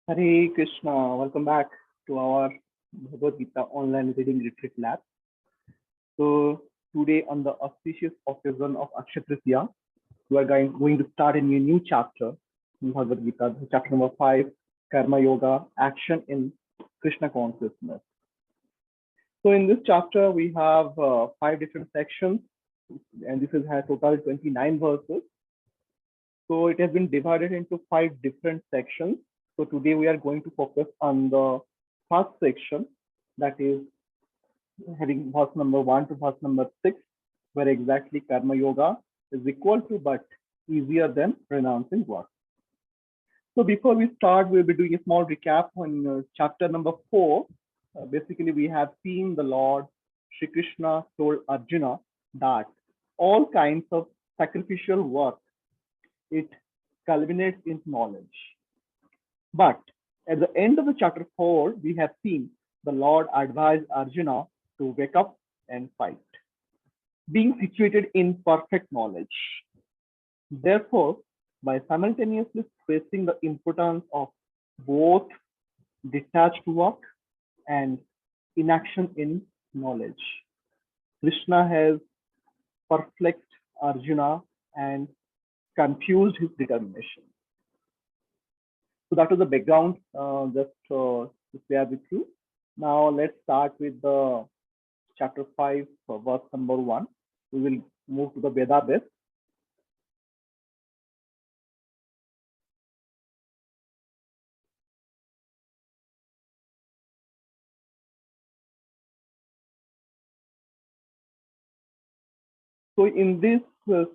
Hare Krishna, welcome back to our Bhagavad Gita online reading retreat lab. So, today, on the auspicious occasion of Akshaya Tritiya, we are going to start a new chapter in Bhagavad Gita, chapter number 5, Karma Yoga, Action in Krishna Consciousness. So, in this chapter, we have 5 different sections, and this has total 29 verses. So, it has been divided into 5 different sections. So, today we are going to focus on the first section, that is having verse number 1 to verse number 6, where exactly Karma Yoga is equal to but easier than renouncing work. So before we start, we'll be doing a small recap on chapter number 4. Basically, we have seen the Lord Shri Krishna told Arjuna that all kinds of sacrificial work, it culminates in knowledge. But at the end of the chapter 4, we have seen the Lord advised Arjuna to wake up and fight, being situated in perfect knowledge. Therefore, by simultaneously stressing the importance of both detached work and inaction in knowledge, Krishna has perplexed Arjuna and confused his determination. So that was the background, just to share with you. Now let's start with the chapter 5, verse number 1. We will move to the Veda base. So in this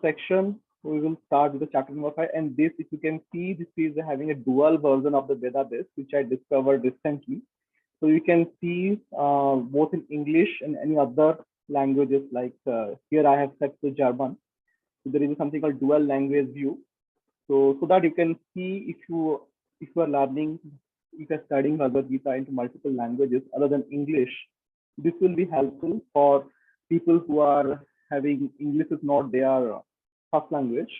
section, we will start with the chapter number 5. And this, if you can see, this is having a dual version of the Veda base, which I discovered recently. So you can see both in English and any other languages, like here I have set to German. So there is something called dual language view. So that you can see if you are learning, if you are studying Bhagavad Gita into multiple languages other than English, this will be helpful for people who are having English is not their first language.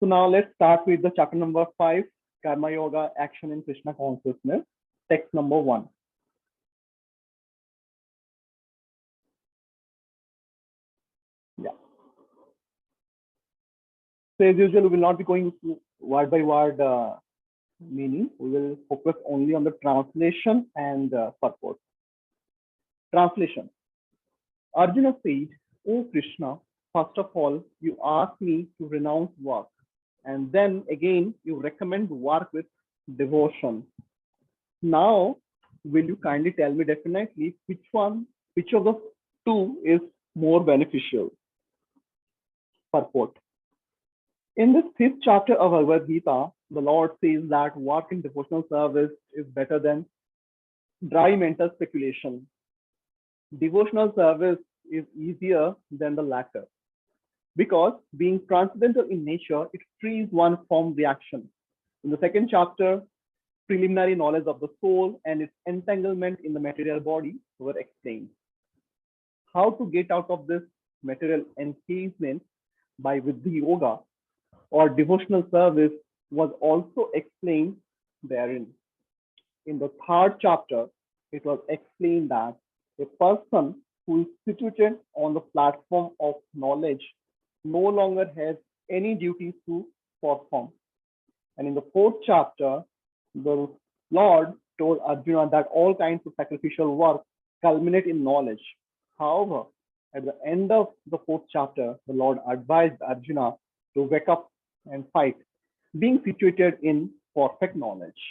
So now let's start with the chapter number 5, Karma Yoga, Action in Krishna Consciousness, text number 1. Yeah. So as usual, we will not be going word by word meaning. We will focus only on the translation and purport. Translation. Arjuna said, "O Krishna, first of all, you ask me to renounce work, and then again you recommend work with devotion. Now, will you kindly tell me definitely which of the two is more beneficial?" Purport. In this 5th chapter of Bhagavad Gita, the Lord says that work in devotional service is better than dry mental speculation. Devotional service is easier than the latter because, being transcendental in nature, it frees one from reaction. In the 2nd chapter, preliminary knowledge of the soul and its entanglement in the material body were explained. How to get out of this material encasement by Vidhi Yoga or devotional service was also explained therein. In the 3rd chapter, it was explained that a person who is situated on the platform of knowledge no longer has any duties to perform. And in the 4th chapter, the Lord told Arjuna that all kinds of sacrificial work culminate in knowledge. However, at the end of the 4th chapter, the Lord advised Arjuna to wake up and fight, being situated in perfect knowledge.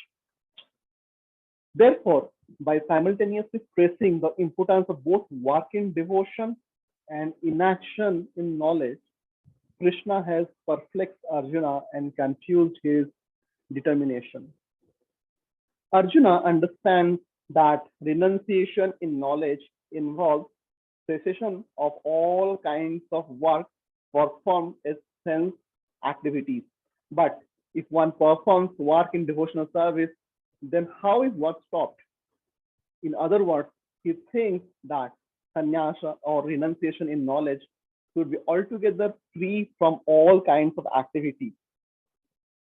Therefore, by simultaneously stressing the importance of both work in devotion and inaction in knowledge, Krishna has perplexed Arjuna and confused his determination. Arjuna understands that renunciation in knowledge involves cessation of all kinds of work performed as sense activities. But if one performs work in devotional service, then how is work stopped? In other words, he thinks that sannyasa or renunciation in knowledge should be altogether free from all kinds of activity.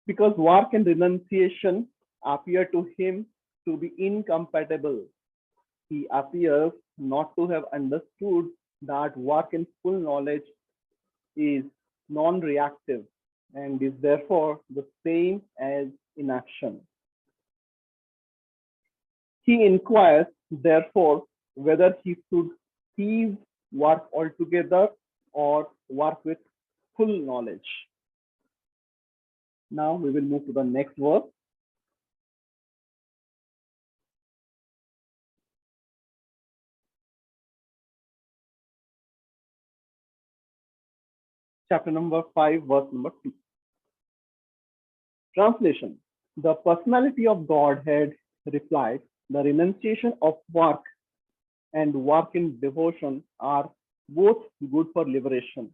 Because work and renunciation appear to him to be incompatible. He appears not to have understood that work in full knowledge is non reactive and is therefore the same as inaction. He inquires, therefore, whether he should cease work altogether or work with full knowledge. Now we will move to the next verse. Chapter number 5, verse number 2. Translation. The personality of Godhead replied, the renunciation of work and work in devotion are both good for liberation.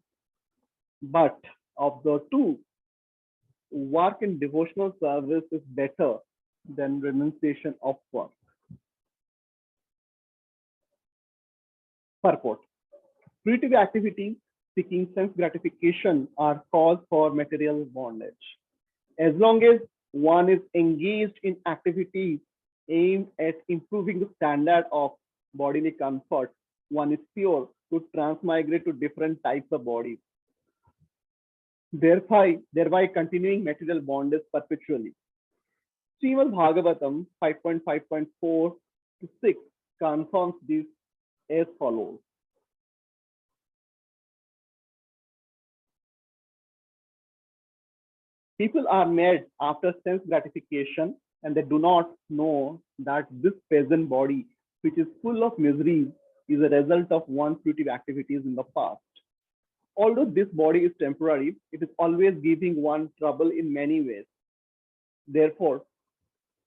But of the two, work in devotional service is better than renunciation of work. Purport. Creative activities seeking sense gratification are cause for material bondage. As long as one is engaged in activities aimed at improving the standard of bodily comfort, one is sure to transmigrate to different types of bodies, thereby continuing material bondage perpetually. Srimad Bhagavatam 5.5.4 to 6 confirms this as follows. People are made after sense gratification and they do not know that this present body, which is full of miseries, is a result of one's fruitive activities in the past. Although this body is temporary, it is always giving one trouble in many ways. Therefore,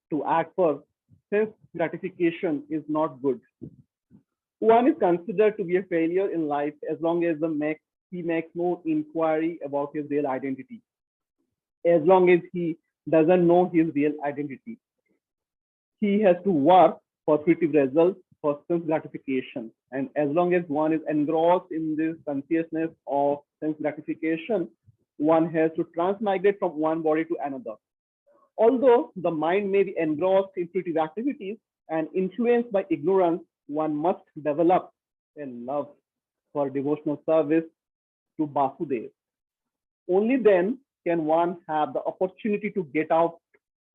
to act for sense gratification is not good. One is considered to be a failure in life as long as he makes no inquiry about his real identity. As long as he doesn't know his real identity, he has to work for fruitive results for sense gratification. And as long as one is engrossed in this consciousness of sense gratification, one has to transmigrate from one body to another. Although the mind may be engrossed in fruitive activities and influenced by ignorance, one must develop a love for devotional service to Vasudeva. Only then can one have the opportunity to get out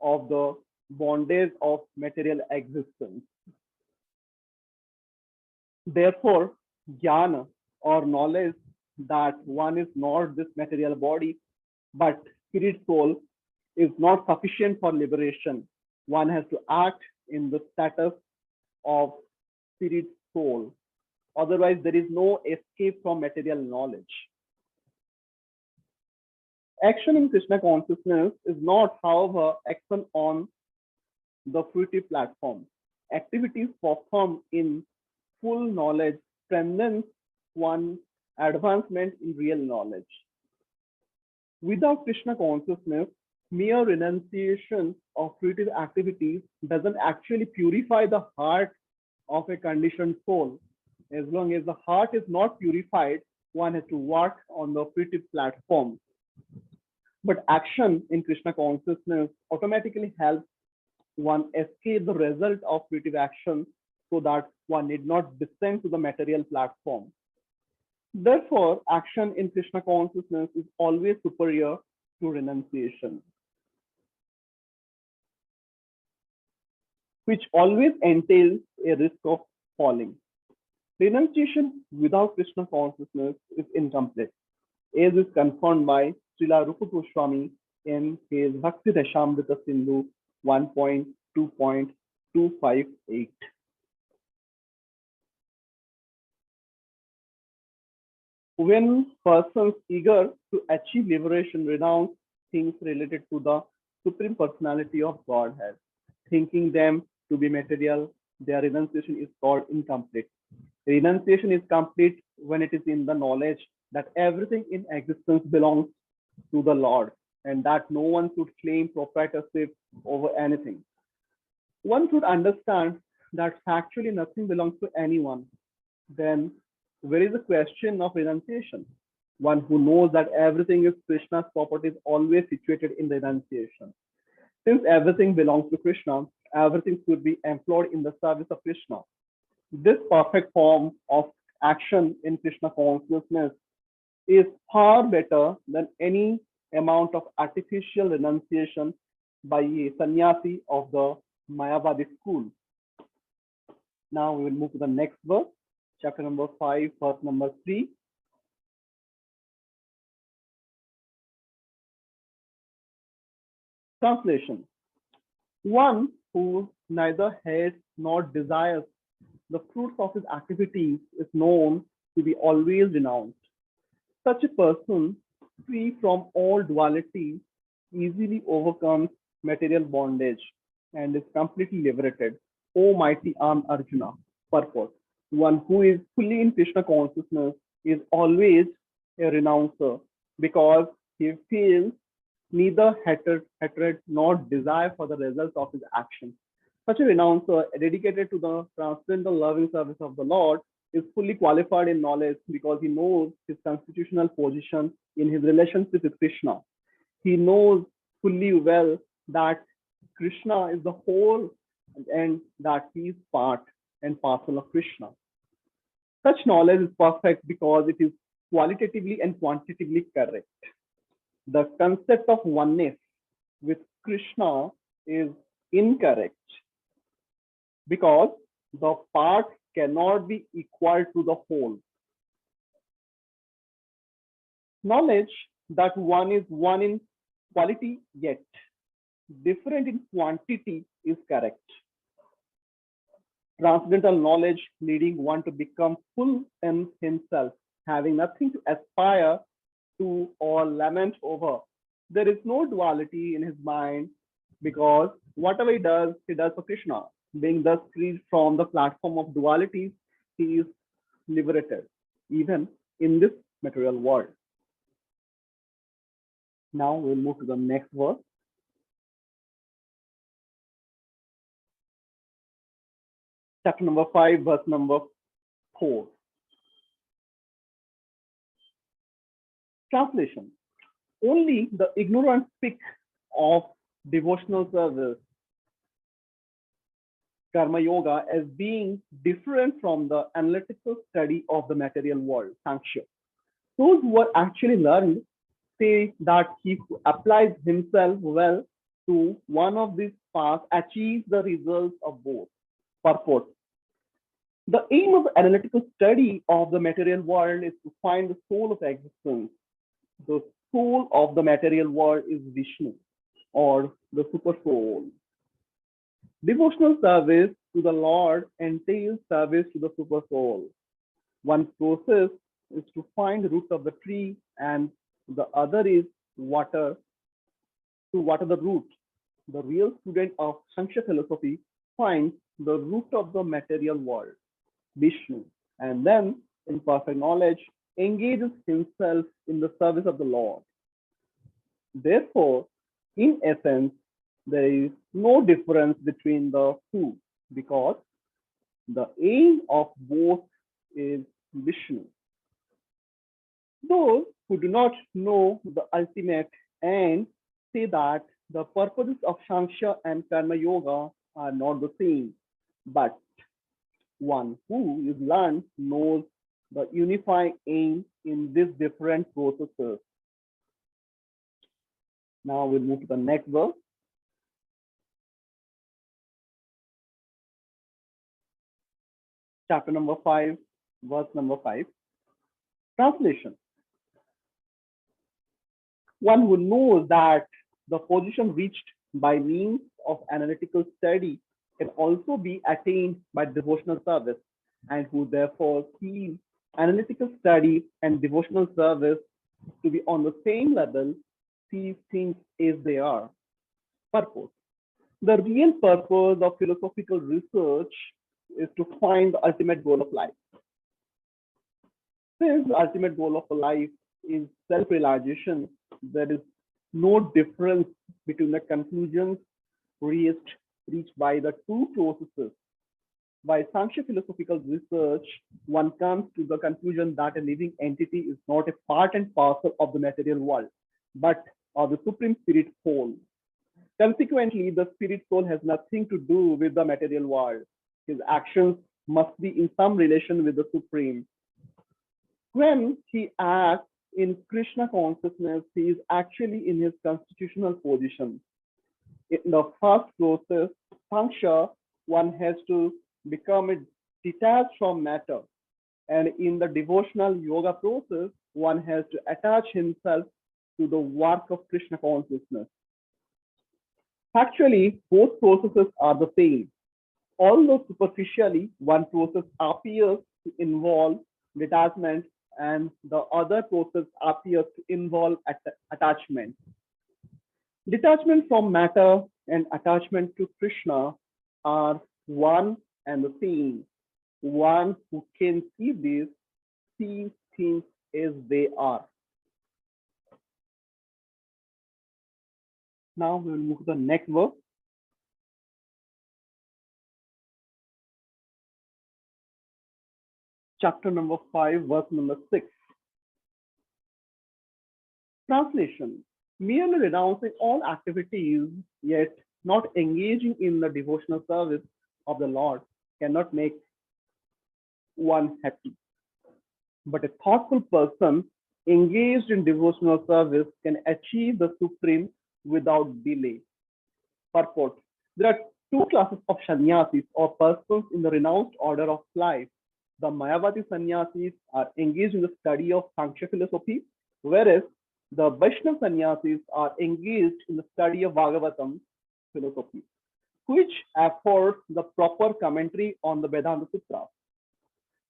of the bondage of material existence. Therefore, jnana or knowledge that one is not this material body but spirit soul is not sufficient for liberation. One has to act in the status of spirit soul. Otherwise, there is no escape from material knowledge. Action in Krishna consciousness is not, however, action on the fruitive platform. Activities performed in full knowledge strengthens one's advancement in real knowledge. Without Krishna consciousness, mere renunciation of fruitive activities doesn't actually purify the heart of a conditioned soul. As long as the heart is not purified, one has to work on the fruitive platform. But action in Krishna consciousness automatically helps one escape the result of fruitive action so that one need not descend to the material platform. Therefore, action in Krishna consciousness is always superior to renunciation, which always entails a risk of falling. Renunciation without Krishna consciousness is incomplete, as is confirmed by Srila Rupa Goswami in his Bhakti Rasamrita Sindhu 1.2.258. When persons eager to achieve liberation renounce things related to the Supreme Personality of Godhead, thinking them to be material, their renunciation is called incomplete. Renunciation is complete when it is in the knowledge that everything in existence belongs to the Lord and that no one should claim proprietorship over anything. One should understand that factually nothing belongs to anyone. Then where is the question of renunciation? One who knows that everything is Krishna's property is always situated in the renunciation. Since everything belongs to Krishna, everything should be employed in the service of Krishna. This perfect form of action in Krishna consciousness is far better than any amount of artificial renunciation by a sannyasi of the Mayavadi school. Now we will move to the next verse, chapter number 5, verse number 3. Translation. One who neither hates nor desires the fruits of his activities is known to be always renounced. Such a person, free from all duality, easily overcomes material bondage and is completely liberated. O mighty armed Arjuna, purport. One who is fully in Krishna consciousness is always a renouncer because he feels neither hatred nor desire for the results of his actions. Such a renouncer, dedicated to the transcendental loving service of the Lord, is fully qualified in knowledge because he knows his constitutional position in his relationship with Krishna. He knows fully well that Krishna is the whole and that he is part and parcel of Krishna. Such knowledge is perfect because it is qualitatively and quantitatively correct. The concept of oneness with Krishna is incorrect because the part cannot be equal to the whole. Knowledge that one is one in quality yet different in quantity is correct. Transcendental knowledge leading one to become full in himself, having nothing to aspire to or lament over. There is no duality in his mind because whatever he does for Krishna. Being thus freed from the platform of dualities, he is liberated, even in this material world. Now we'll move to the next verse. Chapter number 5, verse number 4. Translation. Only the ignorant speak of devotional service, karma yoga, as being different from the analytical study of the material world, Sankhya. Those who are actually learned say that he who applies himself well to one of these paths achieves the results of both. Purport. The aim of the analytical study of the material world is to find the soul of existence. The soul of the material world is Vishnu, or the super soul. Devotional service to the Lord entails service to the super soul. One process is to find the root of the tree, and the other is water to water the root. The real student of Sankhya philosophy finds the root of the material world, Vishnu, and then, in perfect knowledge, engages himself in the service of the Lord. Therefore, in essence, there is no difference between the two because the aim of both is Vishnu. Those who do not know the ultimate and say that the purposes of Sankhya and Karma Yoga are not the same, but one who is learned knows the unifying aim in these different processes. Now we'll move to the next verse. Chapter number 5, verse number 5. Translation. One who knows that the position reached by means of analytical study can also be attained by devotional service, and who therefore sees analytical study and devotional service to be on the same level, sees things as they are. Purpose. The real purpose of philosophical research is to find the ultimate goal of life. Since the ultimate goal of life is self-realization, there is no difference between the conclusions reached by the two processes. By Sankhya philosophical research, one comes to the conclusion that a living entity is not a part and parcel of the material world, but of the supreme spirit soul. Consequently, the spirit soul has nothing to do with the material world. His actions must be in some relation with the supreme. When he acts in Krishna consciousness, he is actually in his constitutional position. In the first process, Sankhya, one has to become detached from matter. And in the devotional yoga process, one has to attach himself to the work of Krishna consciousness. Actually, both processes are the same. Although superficially, one process appears to involve detachment and the other process appears to involve attachment. Detachment from matter and attachment to Krishna are one and the same. One who can see this sees things as they are. Now we will move to the next verse. Chapter number 5, verse number 6. Translation: merely renouncing all activities, yet not engaging in the devotional service of the Lord, cannot make one happy. But a thoughtful person engaged in devotional service can achieve the supreme without delay. Purport: there are two classes of sannyasis or persons in the renounced order of life. The Mayavadi sannyasis are engaged in the study of Sankhya philosophy, whereas the Vaishnava sannyasis are engaged in the study of Bhagavatam philosophy, which affords the proper commentary on the Vedanta Sutras.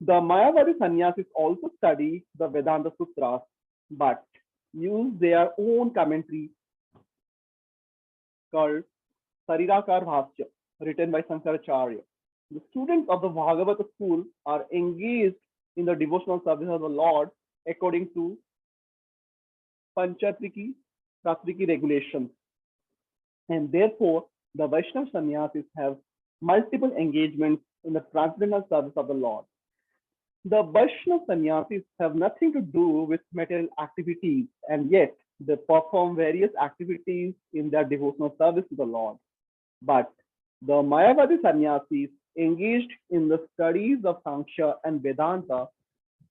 The Mayavadi sannyasis also study the Vedanta Sutras, but use their own commentary called Sarirakar Bhasya, written by Shankaracharya. The students of the Bhagavata school are engaged in the devotional service of the Lord according to Panchatriki, Satriki regulations. And therefore, the Vaishnava sannyasis have multiple engagements in the transcendental service of the Lord. The Vaishnava sannyasis have nothing to do with material activities, and yet they perform various activities in their devotional service to the Lord. But the Mayavadi sannyasis engaged in the studies of Sankhya and Vedanta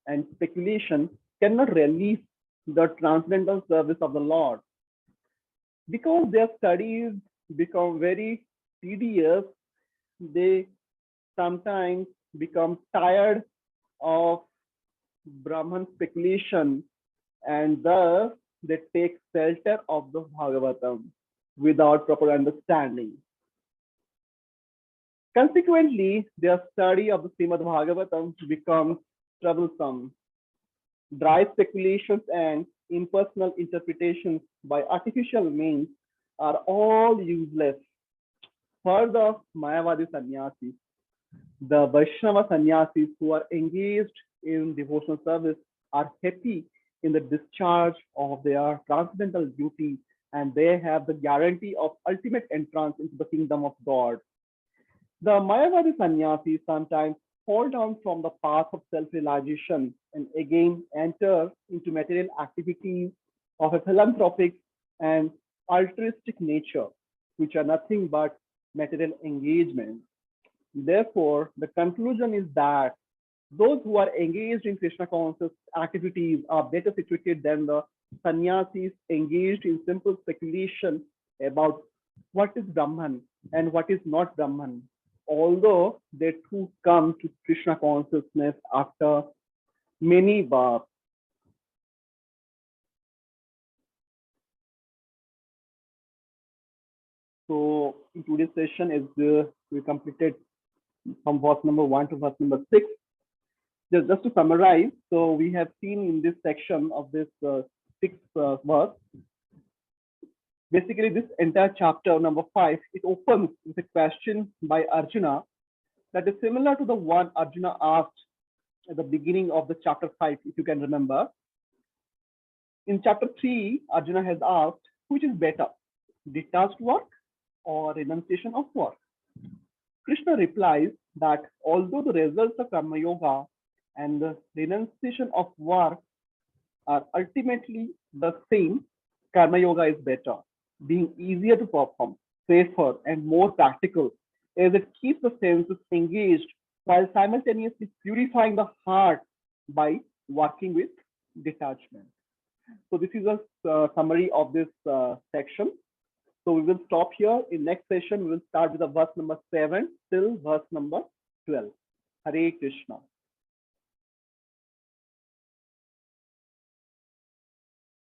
and speculation cannot release the transcendental service of the Lord. Because their studies become very tedious, they sometimes become tired of Brahman speculation, and thus they take shelter of the Bhagavatam without proper understanding. Consequently, their study of the Srimad Bhagavatam becomes troublesome. Dry speculations and impersonal interpretations by artificial means are all useless. For the Mayavadi sannyasis, the Vaishnava sannyasis who are engaged in devotional service are happy in the discharge of their transcendental duty, and they have the guarantee of ultimate entrance into the kingdom of God. The Mayavadi sannyasis sometimes fall down from the path of self-realization and again enter into material activities of a philanthropic and altruistic nature, which are nothing but material engagement. Therefore, the conclusion is that those who are engaged in Krishna conscious activities are better situated than the sannyasis engaged in simple speculation about what is Brahman and what is not Brahman, although they too come to Krishna consciousness after many births. So in today's session, as we completed from verse number 1 to verse number 6, just to summarize, so we have seen in this section of this sixth verse, basically this entire chapter number 5, it opens with a question by Arjuna that is similar to the one Arjuna asked at the beginning of the chapter 5, if you can remember. In chapter 3, Arjuna has asked, which is better, detached work or renunciation of work? Krishna replies that although the results of Karma Yoga and the renunciation of work are ultimately the same, Karma Yoga is better, being easier to perform, safer, and more practical, as it keeps the senses engaged while simultaneously purifying the heart by working with detachment. So this is a summary of this section. So we will stop here. In next session, we will start with the verse number 7 till verse number 12. Hare Krishna.